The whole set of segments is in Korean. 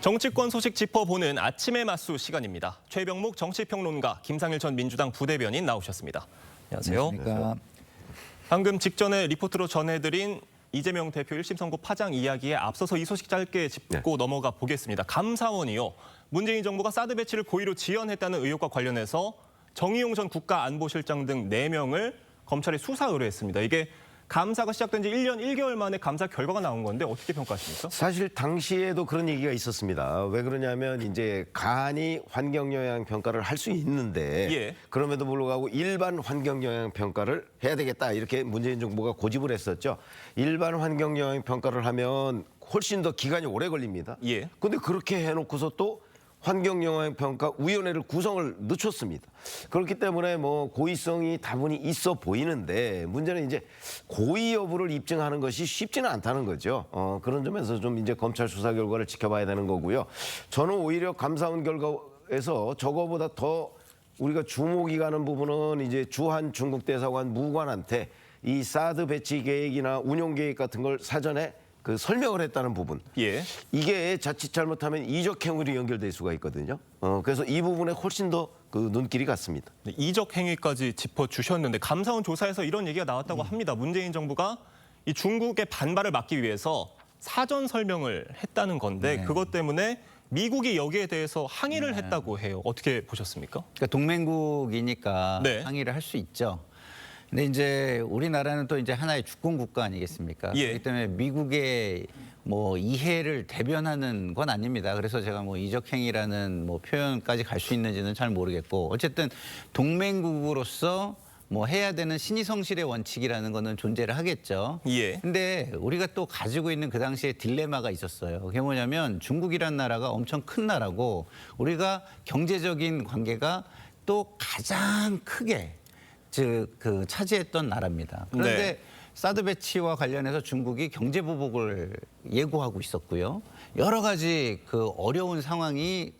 정치권 소식 짚어보는 아침의 맞수 시간입니다. 최병묵 정치평론가, 김상일 전 민주당 부대변인 나오셨습니다. 안녕하세요. 안녕하십니까. 방금 직전에 리포트로 전해드린 이재명 대표 1심 선고 파장 이야기에 앞서서 이 소식 짧게 짚고 넘어가 보겠습니다. 감사원이요. 문재인 정부가 사드 배치를 고의로 지연했다는 의혹과 관련해서 정의용 전 국가안보실장 등 4명을 검찰에 수사 의뢰했습니다. 이게 감사가 시작된 지 1년 1개월 만에 감사 결과가 나온 건데 어떻게 평가하십니까? 사실 당시에도 그런 얘기가 있었습니다. 왜 그러냐면 이제 간이 환경영향 평가를 할 수 있는데 예. 그럼에도 불구하고 일반 환경영향 평가를 해야 되겠다 이렇게 문재인 정부가 고집을 했었죠. 일반 환경영향 평가를 하면 훨씬 더 기간이 오래 걸립니다. 예. 근데 그렇게 해놓고서 또 환경영향평가위원회를 구성을 늦췄습니다. 그렇기 때문에 뭐 고의성이 다분히 있어 보이는데 문제는 이제 고의 여부를 입증하는 것이 쉽지는 않다는 거죠. 그런 점에서 좀 이제 검찰 수사 결과를 지켜봐야 되는 거고요. 저는 오히려 감사원 결과에서 저거보다 더 우리가 주목이 가는 부분은 이제 주한 중국 대사관 무관한테 이 사드 배치 계획이나 운용 계획 같은 걸 사전에 설명을 했다는 부분. 예. 이게 자칫 잘못하면 이적 행위로 연결될 수가 있거든요. 그래서 이 부분에 훨씬 더 눈길이 갔습니다. 이적 행위까지 짚어주셨는데 감사원 조사에서 이런 얘기가 나왔다고 합니다. 문재인 정부가 이 중국의 반발을 막기 위해서 사전 설명을 했다는 건데 그것 때문에 미국이 여기에 대해서 항의를 했다고 해요. 어떻게 보셨습니까? 그러니까 동맹국이니까 네. 항의를 할 수 있죠. 근데 이제 우리나라는 또 이제 하나의 주권 국가 아니겠습니까? 예. 그렇기 때문에 미국의 뭐 이해를 대변하는 건 아닙니다. 그래서 제가 뭐 이적행위라는 뭐 표현까지 갈 수 있는지는 잘 모르겠고 어쨌든 동맹국으로서 뭐 해야 되는 신의성실의 원칙이라는 거는 존재를 하겠죠. 예. 근데 우리가 또 가지고 있는 그 당시에 딜레마가 있었어요. 그게 뭐냐면 중국이라는 나라가 엄청 큰 나라고 우리가 경제적인 관계가 또 가장 크게 그 차지했던 나라입니다. 그런데 네. 사드 배치와 관련해서 중국이 경제 보복을 예고하고 있었고요. 여러 가지 그 어려운 상황이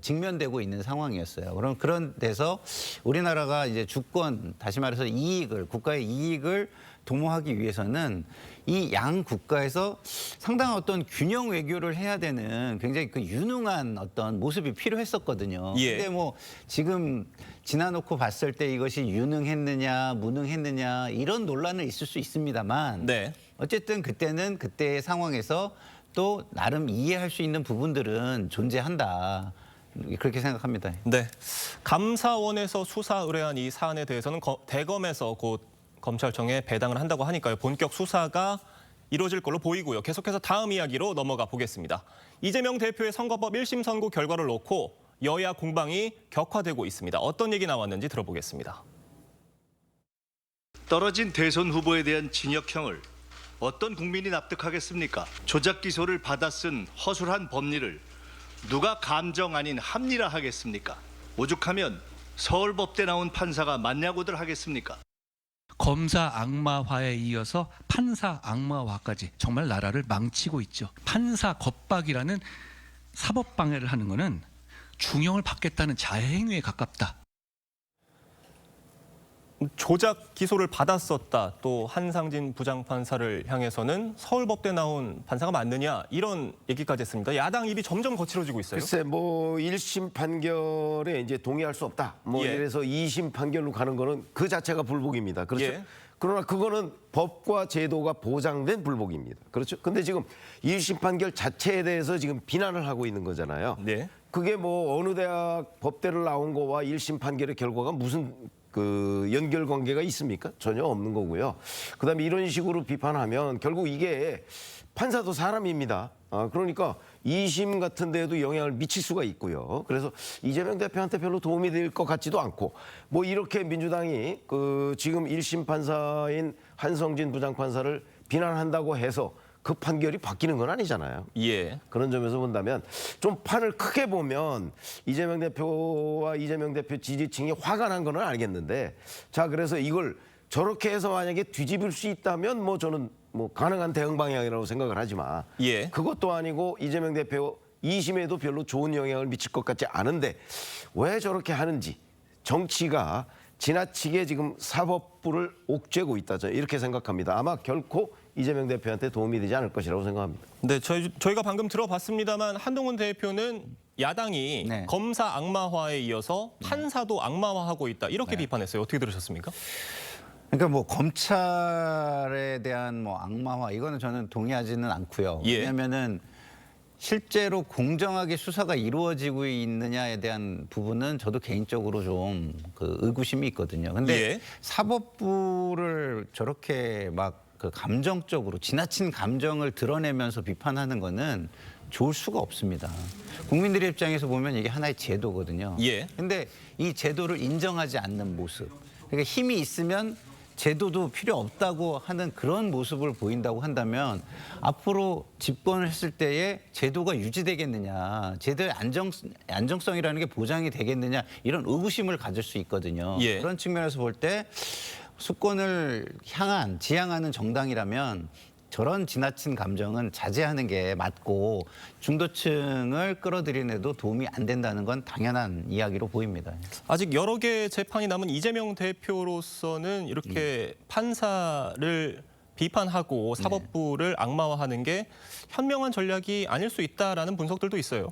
직면되고 있는 상황이었어요. 그런 데서 우리나라가 이제 주권, 다시 말해서 이익을, 국가의 이익을 도모하기 위해서는 이 양 국가에서 상당한 어떤 균형 외교를 해야 되는 굉장히 유능한 어떤 모습이 필요했었거든요. 예. 근데 뭐 지금 지나놓고 봤을 때 이것이 유능했느냐, 무능했느냐 이런 논란은 있을 수 있습니다만 네. 어쨌든 그때는 그때의 상황에서 또 나름 이해할 수 있는 부분들은 존재한다. 그렇게 생각합니다. 네. 감사원에서 수사 의뢰한 이 사안에 대해서는 대검에서 곧 검찰청에 배당을 한다고 하니까요. 본격 수사가 이루어질 걸로 보이고요. 계속해서 다음 이야기로 넘어가 보겠습니다. 이재명 대표의 선거법 1심 선고 결과를 놓고 여야 공방이 격화되고 있습니다. 어떤 얘기 나왔는지 들어보겠습니다. 떨어진 대선 후보에 대한 징역형을 어떤 국민이 납득하겠습니까? 조작 기소를 받아 쓴 허술한 법리를 누가 감정 아닌 합리화 하겠습니까? 오죽하면 서울법대 나온 판사가 맞냐고들 하겠습니까? 검사 악마화에 이어서 판사 악마화까지 정말 나라를 망치고 있죠. 판사 겁박이라는 사법 방해를 하는 것은 중형을 받겠다는 자해행위에 가깝다. 조작 기소를 받았었다. 또 한상진 부장판사를 향해서는 서울법대 나온 판사가 맞느냐 이런 얘기까지 했습니다. 야당 입이 점점 거칠어지고 있어요. 글쎄 뭐 1심 판결에 이제 동의할 수 없다. 뭐 예. 이래서 2심 판결로 가는 거는 그 자체가 불복입니다. 그렇죠? 예. 그러나 그거는 법과 제도가 보장된 불복입니다. 그렇죠? 근데 지금 1심 판결 자체에 대해서 지금 비난을 하고 있는 거잖아요. 네. 그게 뭐 어느 대학 법대를 나온 거와 1심 판결의 결과가 무슨 연결 관계가 있습니까? 전혀 없는 거고요. 그다음에 이런 식으로 비판하면 결국 이게 판사도 사람입니다. 그러니까 2심 같은 데에도 영향을 미칠 수가 있고요. 그래서 이재명 대표한테 별로 도움이 될 것 같지도 않고 뭐 이렇게 민주당이 지금 1심 판사인 한성진 부장판사를 비난한다고 해서 그 판결이 바뀌는 건 아니잖아요. 예. 그런 점에서 본다면 좀 판을 크게 보면 이재명 대표와 이재명 대표 지지층이 화가 난 거는 알겠는데 자 그래서 이걸 저렇게 해서 만약에 뒤집을 수 있다면 뭐 저는 뭐 가능한 대응 방향이라고 생각을 하지만 예. 그것도 아니고 이재명 대표 2심에도 별로 좋은 영향을 미칠 것 같지 않은데 왜 저렇게 하는지 정치가 지나치게 지금 사법부를 옥죄고 있다. 저는 이렇게 생각합니다. 아마 결코 이재명 대표한테 도움이 되지 않을 것이라고 생각합니다. 네, 저희가 방금 들어봤습니다만 한동훈 대표는 야당이 네. 검사 악마화에 이어서 판사도 악마화하고 있다 이렇게 비판했어요. 어떻게 들으셨습니까? 그러니까 뭐 검찰에 대한 뭐 악마화 이거는 저는 동의하지는 않고요. 예. 왜냐하면은 실제로 공정하게 수사가 이루어지고 있느냐에 대한 부분은 저도 개인적으로 좀 그 의구심이 있거든요. 근데 예. 사법부를 저렇게 막 그 감정적으로 지나친 감정을 드러내면서 비판하는 거는 좋을 수가 없습니다. 국민들의 입장에서 보면 이게 하나의 제도거든요. 예. 근데 이 제도를 인정하지 않는 모습. 그러니까 힘이 있으면 제도도 필요 없다고 하는 그런 모습을 보인다고 한다면 앞으로 집권을 했을 때에 제도가 유지되겠느냐, 제도의 안정성이라는 게 보장이 되겠느냐 이런 의구심을 가질 수 있거든요. 예. 그런 측면에서 볼 때 수권을 지향하는 정당이라면 저런 지나친 감정은 자제하는 게 맞고 중도층을 끌어들이는데도 도움이 안 된다는 건 당연한 이야기로 보입니다. 아직 여러 개의 재판이 남은 이재명 대표로서는 이렇게 판사를 비판하고 사법부를 악마화하는 게 현명한 전략이 아닐 수 있다라는 분석들도 있어요.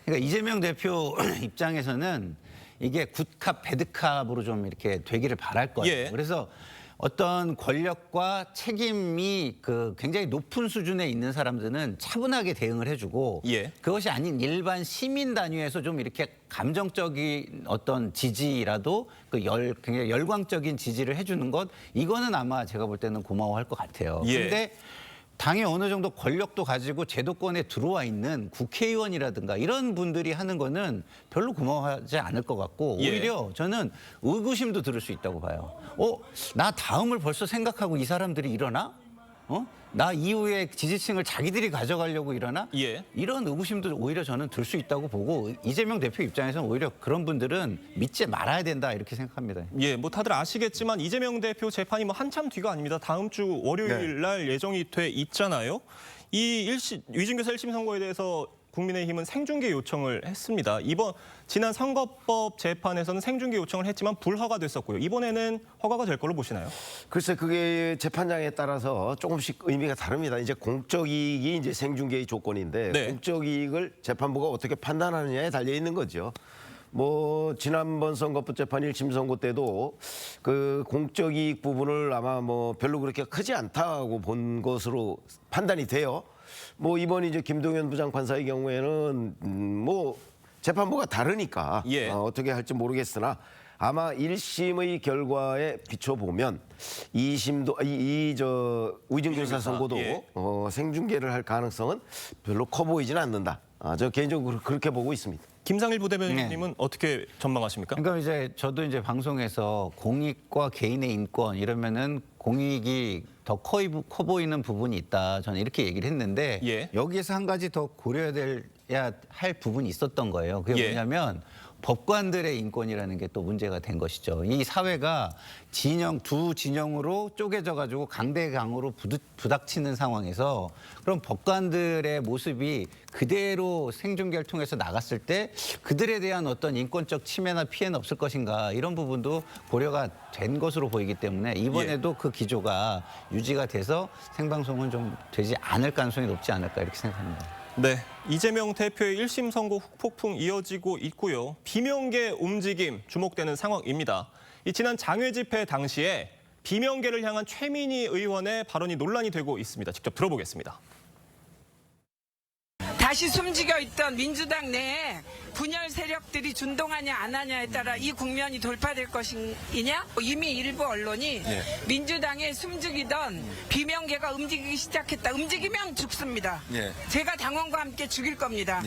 그러니까 이재명 대표 입장에서는 이게 굿캅, 배드캅으로 좀 이렇게 되기를 바랄 거예요. 예. 그래서 어떤 권력과 책임이 그 굉장히 높은 수준에 있는 사람들은 차분하게 대응을 해주고 예. 그것이 아닌 일반 시민 단위에서 좀 이렇게 감정적인 어떤 지지라도 굉장히 열광적인 지지를 해주는 것 이거는 아마 제가 볼 때는 고마워할 것 같아요. 예. 그런데 당이 어느 정도 권력도 가지고 제도권에 들어와 있는 국회의원이라든가 이런 분들이 하는 거는 별로 고마워하지 않을 것 같고 예. 오히려 저는 의구심도 들을 수 있다고 봐요. 나 다음을 벌써 생각하고 이 사람들이 일어나? 나 이후에 지지층을 자기들이 가져가려고 일어나? 예. 이런 의구심도 오히려 저는 들 수 있다고 보고 이재명 대표 입장에서는 오히려 그런 분들은 믿지 말아야 된다 이렇게 생각합니다. 예, 뭐 다들 아시겠지만 이재명 대표 재판이 뭐 한참 뒤가 아닙니다. 다음 주 월요일 날 예정이 돼 있잖아요. 이 위증교사 1심 선고에 대해서 국민의힘은 생중계 요청을 했습니다. 지난 선거법 재판에서는 생중계 요청을 했지만 불허가됐었고요. 이번에는 허가가 될 걸로 보시나요? 글쎄 그게 재판장에 따라서 조금씩 의미가 다릅니다. 이제 공적 이익이 이제 생중계의 조건인데 네. 공적 이익을 재판부가 어떻게 판단하느냐에 달려 있는 거죠. 뭐 지난번 선거법 재판 1심 선고 때도 그 공적 이익 부분을 아마 뭐 별로 그렇게 크지 않다고 본 것으로 판단이 돼요. 뭐 이번 이제 김동연 부장판사의 경우에는 뭐 재판부가 다르니까 예. 어떻게 할지 모르겠으나 아마 1심의 결과에 비춰보면 2심도 위증교사 선고도 예. 생중계를 할 가능성은 별로 커 보이지는 않는다. 저 개인적으로 그렇게 보고 있습니다. 김상일 부대변인님은 어떻게 전망하십니까? 그러니까 이제 저도 이제 방송에서 공익과 개인의 인권 이러면은 공익이 더 커 보이는 부분이 있다. 저는 이렇게 얘기를 했는데 예. 여기에서 한 가지 더 고려해야 할 부분이 있었던 거예요. 그게 예. 뭐냐면 법관들의 인권이라는 게 또 문제가 된 것이죠. 이 사회가 두 진영으로 쪼개져 가지고 강대강으로 부닥치는 상황에서 그럼 법관들의 모습이 그대로 생중계를 통해서 나갔을 때 그들에 대한 어떤 인권적 침해나 피해는 없을 것인가 이런 부분도 고려가 된 것으로 보이기 때문에 이번에도 그 기조가 유지가 돼서 생방송은 좀 되지 않을 가능성이 높지 않을까 이렇게 생각합니다. 네, 이재명 대표의 1심 선고 후폭풍 이어지고 있고요. 비명계 움직임 주목되는 상황입니다. 지난 장외 집회 당시에 비명계를 향한 최민희 의원의 발언이 논란이 되고 있습니다. 직접 들어보겠습니다. 다시 숨지겨 있던 민주당 내에 분열 세력들이 준동하냐 안 하냐에 따라 이 국면이 돌파될 것이냐? 이미 일부 언론이 민주당에 숨죽이던 비명계가 움직이기 시작했다. 움직이면 죽습니다. 제가 당원과 함께 죽일 겁니다.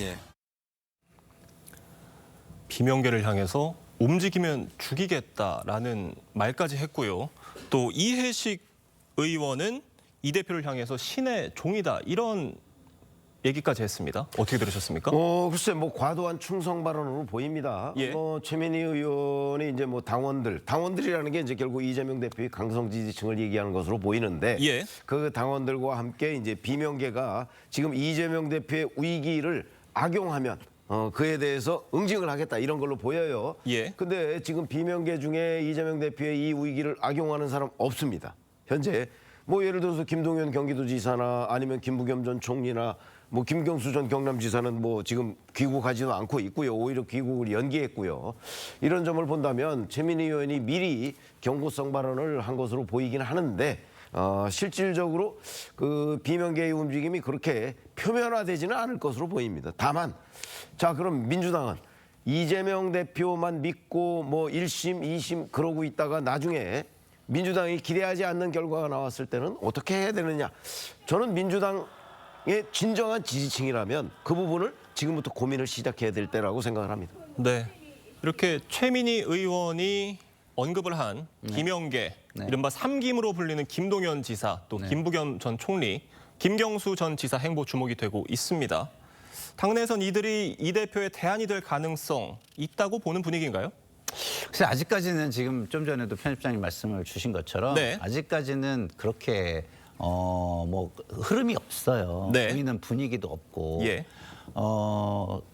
비명계를 향해서 움직이면 죽이겠다라는 말까지 했고요. 또 이해식 의원은 이 대표를 향해서 신의 종이다 이런 얘기까지 했습니다. 어떻게 들으셨습니까? 글쎄 뭐 과도한 충성 발언으로 보입니다. 예. 최민희 의원이 이제 뭐 당원들이라는 게 이제 결국 이재명 대표의 강성 지지층을 얘기하는 것으로 보이는데 예. 그 당원들과 함께 이제 비명계가 지금 이재명 대표의 위기를 악용하면 그에 대해서 응징을 하겠다 이런 걸로 보여요. 예. 근데 지금 비명계 중에 이재명 대표의 이 위기를 악용하는 사람 없습니다. 현재 뭐 예를 들어서 김동연 경기도지사나 아니면 김부겸 전 총리나 뭐 김경수 전 경남지사는 뭐 지금 귀국하지도 않고 있고요. 오히려 귀국을 연기했고요. 이런 점을 본다면 최민희 의원이 미리 경고성 발언을 한 것으로 보이긴 하는데 실질적으로 그 비명계의 움직임이 그렇게 표면화되지는 않을 것으로 보입니다. 다만 자 그럼 민주당은 이재명 대표만 믿고 뭐 1심, 2심 그러고 있다가 나중에 민주당이 기대하지 않는 결과가 나왔을 때는 어떻게 해야 되느냐. 저는 민주당의 진정한 지지층이라면 그 부분을 지금부터 고민을 시작해야 될 때라고 생각을 합니다. 네. 이렇게 최민희 의원이 언급을 한 김영계, 이른바 삼김으로 불리는 김동연 지사, 또 김부겸 전 총리, 김경수 전 지사 행보 주목이 되고 있습니다. 당내에선 이들이 이 대표의 대안이 될 가능성 있다고 보는 분위기인가요? 글쎄 아직까지는 지금 좀 전에도 편집장님 말씀을 주신 것처럼 네. 아직까지는 그렇게 뭐 흐름이 없어요. 네. 보이는 분위기도 없고. 예.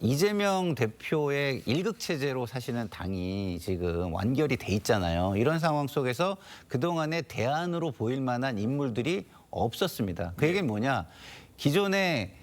이재명 대표의 일극 체제로 사실은 당이 지금 완결이 돼 있잖아요. 이런 상황 속에서 그동안의 대안으로 보일 만한 인물들이 없었습니다. 그 얘기는 뭐냐? 기존의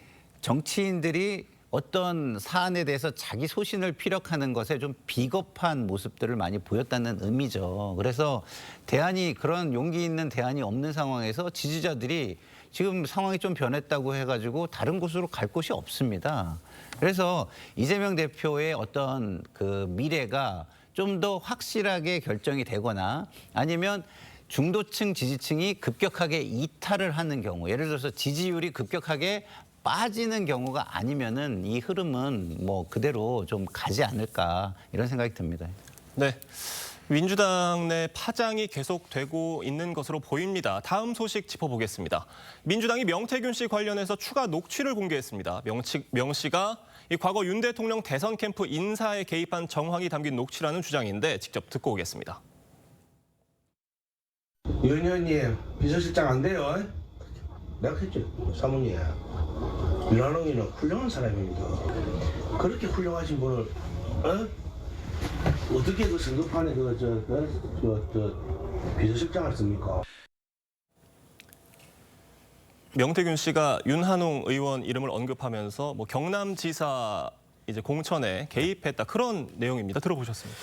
정치인들이 어떤 사안에 대해서 자기 소신을 피력하는 것에 좀 비겁한 모습들을 많이 보였다는 의미죠. 그래서 대안이 그런 용기 있는 대안이 없는 상황에서 지지자들이 지금 상황이 좀 변했다고 해가지고 다른 곳으로 갈 곳이 없습니다. 그래서 이재명 대표의 어떤 그 미래가 좀 더 확실하게 결정이 되거나 아니면 중도층 지지층이 급격하게 이탈을 하는 경우, 예를 들어서 지지율이 급격하게 빠지는 경우가 아니면은 이 흐름은 뭐 그대로 좀 가지 않을까 이런 생각이 듭니다. 네. 민주당 내 파장이 계속되고 있는 것으로 보입니다. 다음 소식 짚어보겠습니다. 민주당이 명태균 씨 관련해서 추가 녹취를 공개했습니다. 명 씨가 이 과거 윤 대통령 대선 캠프 인사에 개입한 정황이 담긴 녹취라는 주장인데 직접 듣고 오겠습니다. 윤 의원님 비서실장 안 돼요. 내가 했죠. 사모님. 윤한홍이는 훌륭한 사람입니다. 그렇게 훌륭하신 분을 어떻게 그 선거판에 비서실장을 씁니까? 명태균 씨가 윤한홍 의원 이름을 언급하면서 뭐 경남지사 이제 공천에 개입했다 그런 내용입니다. 들어보셨습니까?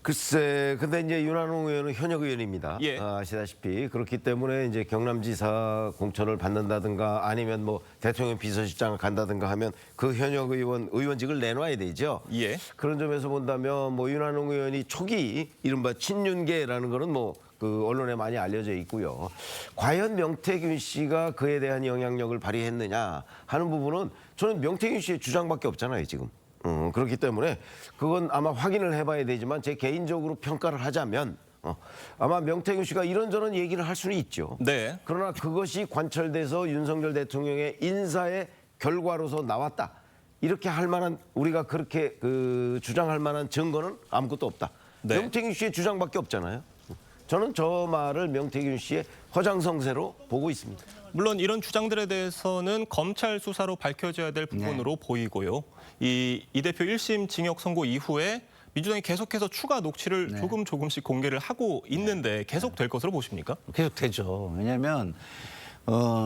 글쎄, 근데 이제 윤한홍 의원은 현역 의원입니다. 예. 아시다시피 그렇기 때문에 이제 경남지사 공천을 받는다든가 아니면 뭐 대통령 비서실장을 간다든가 하면 그 현역 의원직을 내놔야 되죠. 예. 그런 점에서 본다면 뭐 윤한홍 의원이 초기 이른바 친윤계라는 거는 뭐 그 언론에 많이 알려져 있고요. 과연 명태균 씨가 그에 대한 영향력을 발휘했느냐 하는 부분은 저는 명태균 씨의 주장밖에 없잖아요, 지금. 그렇기 때문에 그건 아마 확인을 해봐야 되지만 제 개인적으로 평가를 하자면 아마 명태균 씨가 이런저런 얘기를 할 수는 있죠. 네. 그러나 그것이 관철돼서 윤석열 대통령의 인사의 결과로서 나왔다. 이렇게 할 만한 우리가 그렇게 그 주장할 만한 증거는 아무것도 없다. 네. 명태균 씨의 주장밖에 없잖아요. 저는 저 말을 명태균 씨의 허장성세로 보고 있습니다. 물론 이런 주장들에 대해서는 검찰 수사로 밝혀져야 될 부분으로 보이고요. 이 대표 1심 징역 선고 이후에 민주당이 계속해서 추가 녹취를 조금씩 공개를 하고 있는데 계속 될 것으로 보십니까? 계속 되죠. 왜냐하면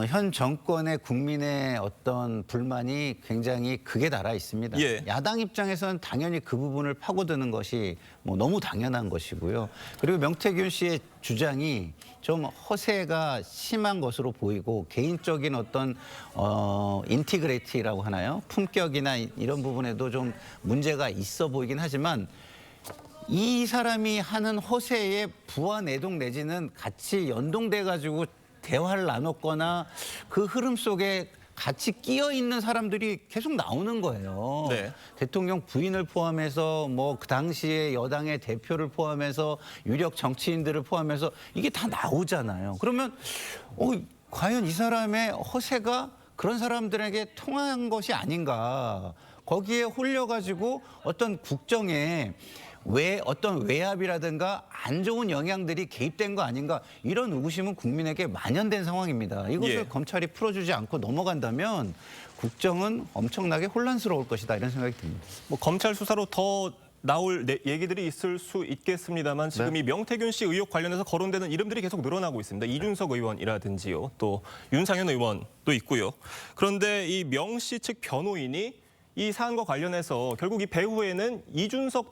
현 정권의 국민의 어떤 불만이 굉장히 극에 달아 있습니다. 예. 야당 입장에서는 당연히 그 부분을 파고드는 것이 뭐 너무 당연한 것이고요. 그리고 명태균 씨의 주장이 좀 허세가 심한 것으로 보이고 개인적인 어떤 인티그레이티라고 하나요? 품격이나 이런 부분에도 좀 문제가 있어 보이긴 하지만 이 사람이 하는 허세에 부와 내동 내지는 같이 연동돼 가지고 대화를 나눴거나 그 흐름 속에 같이 끼어 있는 사람들이 계속 나오는 거예요. 네. 대통령 부인을 포함해서 뭐 그 당시에 여당의 대표를 포함해서 유력 정치인들을 포함해서 이게 다 나오잖아요. 그러면 과연 이 사람의 허세가 그런 사람들에게 통한 것이 아닌가. 거기에 홀려가지고 어떤 국정에 어떤 외압이라든가 안 좋은 영향들이 개입된 거 아닌가 이런 의구심은 국민에게 만연된 상황입니다. 이것을 검찰이 풀어주지 않고 넘어간다면 국정은 엄청나게 혼란스러울 것이다 이런 생각이 듭니다. 뭐 검찰 수사로 더 나올 얘기들이 있을 수 있겠습니다만 지금 네. 이 명태균 씨 의혹 관련해서 거론되는 이름들이 계속 늘어나고 있습니다. 이준석 의원이라든지요. 또 윤상현 의원도 있고요. 그런데 이 명 씨 측 변호인이 이 사안과 관련해서 결국 이 배후에는 이준석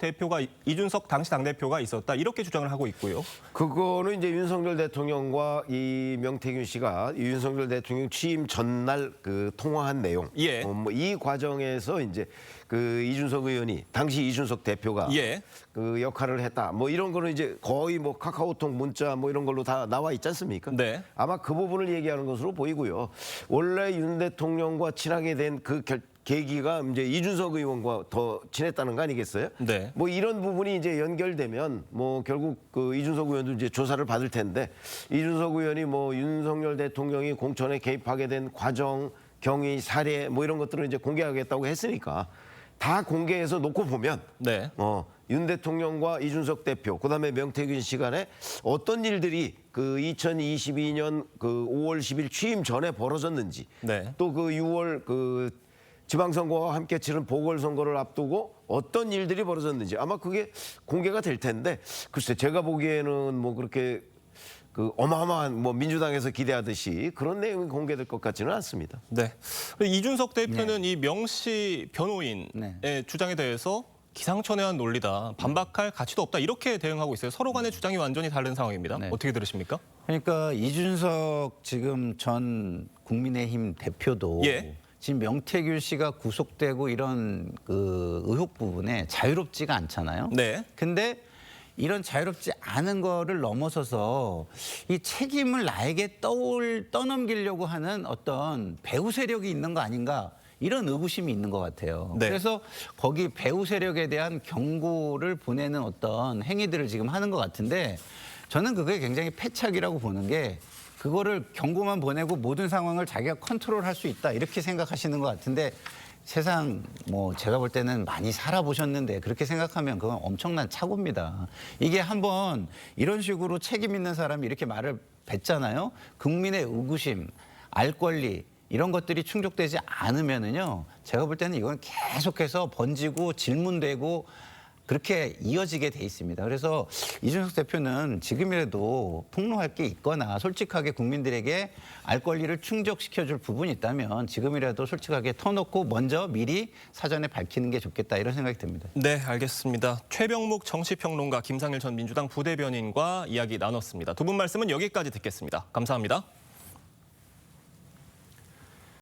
당시 당대표가 있었다. 이렇게 주장을 하고 있고요. 그거는 이제 윤석열 대통령과 이 명태균 씨가 윤석열 대통령 취임 전날 그 통화한 내용. 예. 뭐 이 과정에서 이제 그 이준석 의원이 당시 이준석 대표가 예. 그 역할을 했다. 뭐 이런 거는 이제 거의 뭐 카카오톡 문자 뭐 이런 걸로 다 나와 있지 않습니까? 네. 아마 그 부분을 얘기하는 것으로 보이고요. 원래 윤 대통령과 친하게 된 그 계기가 이제 이준석 의원과 더 친했다는 거 아니겠어요? 네. 뭐 이런 부분이 이제 연결되면 뭐 결국 그 이준석 의원도 이제 조사를 받을 텐데 이준석 의원이 뭐 윤석열 대통령이 공천에 개입하게 된 과정, 경위, 사례 뭐 이런 것들을 이제 공개하겠다고 했으니까 다 공개해서 놓고 보면 네. 윤 대통령과 이준석 대표, 그다음에 명태균 씨 간에 어떤 일들이 그 2022년 그 5월 10일 취임 전에 벌어졌는지 네. 또 그 6월 그 지방선거와 함께 치른 보궐선거를 앞두고 어떤 일들이 벌어졌는지 아마 그게 공개가 될 텐데 글쎄 제가 보기에는 뭐 그렇게 그 어마어마한 뭐 민주당에서 기대하듯이 그런 내용이 공개될 것 같지는 않습니다. 네. 이준석 대표는 이 명 씨 변호인의 네. 주장에 대해서 기상천외한 논리다. 반박할 가치도 없다. 이렇게 대응하고 있어요. 서로 간의 주장이 완전히 다른 상황입니다. 네. 어떻게 들으십니까? 그러니까 이준석 지금 전 국민의힘 대표도 예. 지금 명태균 씨가 구속되고 이런 그 의혹 부분에 자유롭지가 않잖아요. 네. 근데 이런 자유롭지 않은 거를 넘어서서 이 책임을 나에게 떠넘기려고 하는 어떤 배후 세력이 있는 거 아닌가 이런 의구심이 있는 것 같아요. 네. 그래서 거기 배후 세력에 대한 경고를 보내는 어떤 행위들을 지금 하는 것 같은데 저는 그게 굉장히 패착이라고 보는 게 그거를 경고만 보내고 모든 상황을 자기가 컨트롤할 수 있다 이렇게 생각하시는 것 같은데 세상 뭐 제가 볼 때는 많이 살아보셨는데 그렇게 생각하면 그건 엄청난 착오입니다. 이게 한번 이런 식으로 책임 있는 사람이 이렇게 말을 뱉잖아요. 국민의 의구심, 알 권리 이런 것들이 충족되지 않으면은요. 제가 볼 때는 이건 계속해서 번지고 질문되고 그렇게 이어지게 돼 있습니다. 그래서 이준석 대표는 지금이라도 폭로할 게 있거나 솔직하게 국민들에게 알 권리를 충족시켜줄 부분이 있다면 지금이라도 솔직하게 터놓고 먼저 미리 사전에 밝히는 게 좋겠다 이런 생각이 듭니다. 네, 알겠습니다. 최병묵 정치평론가 김상일 전 민주당 부대변인과 이야기 나눴습니다. 두 분 말씀은 여기까지 듣겠습니다. 감사합니다.